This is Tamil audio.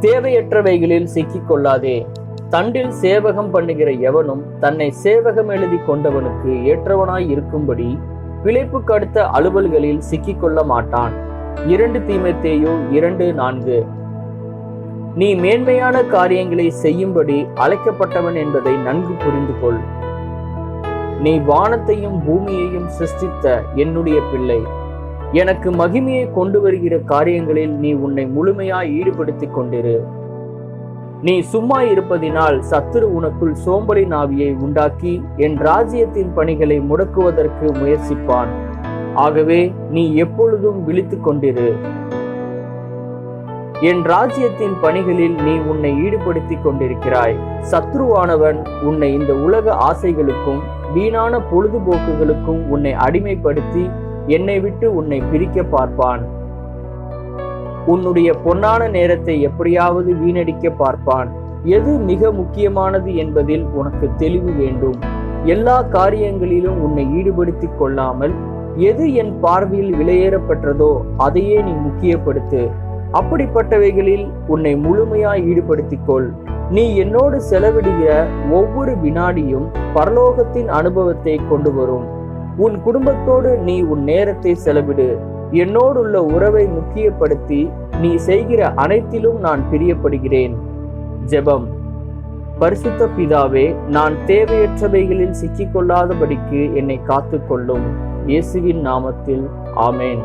தேவையற்றவைகளில் சிக்கிக் கொள்ளாதே. தண்டில் சேவகம் பண்ணுகிற எவனும் தன்னை சேவகம் எழுதி கொண்டவனுக்கு ஏற்றவனாய் இருக்கும்படி பிழைப்புக்கு அடுத்த அலுவல்களில் சிக்கிக் கொள்ள மாட்டான். 2 தீமோத்தேயு 2:4. நீ மேன்மையான காரியங்களை செய்யும்படி அழைக்கப்பட்டவன் என்பதை நன்கு புரிந்து கொள். நீ வானத்தையும் பூமியையும் சிருஷ்டித்த என்னுடைய பிள்ளை. எனக்கு மகிமையை கொண்டு வருகிற காரியங்களில் நீ உன்னை முழுமையாய் ஈடுபடுத்திக் கொண்டிரு. நீ சும்மா இருப்பதினால் சத்துரு உனக்குள் சோம்பலின் ஆவியை உண்டாக்கி என் ராஜ்யத்தின் பணிகளை முடக்குவதற்கு முயற்சிப்பான். ஆகவே நீ எப்பொழுதும் விழித்துக் கொண்டிரு. என் ராஜ்யத்தின் பணிகளில் நீ உன்னை ஈடுபடுத்திக் கொண்டிருக்கிறாய். சத்ருவானவன் உன்னை இந்த உலக ஆசைகளுக்கும் வீணான பொழுதுபோக்குகளுக்கும் உன்னை அடிமைப்படுத்தி என்னை விட்டு உன்னை பிரிக்க பார்ப்பான். உன்னுடைய பொன்னான நேரத்தை எப்படியாவது வீணடிக்க பார்ப்பான். எது மிக முக்கியமானது என்பதில் உனக்கு தெளிவு வேண்டும். எல்லா காரியங்களிலும் உன்னை ஈடுபடுத்திக் கொள்ளாமல் எது என் பார்வையில் விலையேறப்பெற்றதோ அதையே நீ முக்கியப்படுத்து. அப்படிப்பட்டவைகளில் உன்னை முழுமையாய் ஈடுபடுத்திக் கொள். நீ என்னோடு செலவிடுகிற ஒவ்வொரு வினாடியும் பரலோகத்தின் அனுபவத்தை கொண்டு வரும். உன் குடும்பத்தோடு நீ உன் நேரத்தை செலவிடு. என்னோடுள்ள உறவை முக்கியப்படுத்தி நீ செய்கிற அனைத்திலும் நான் பிரியப்படுகிறேன். ஜெபம். பரிசுத்த பிதாவே, நான் தேவையற்றவைகளில் சிக்கிக்கொள்ளாதபடிக்கு என்னை காத்துக்கொள்ளும். இயேசுவின் நாமத்தில் ஆமேன்.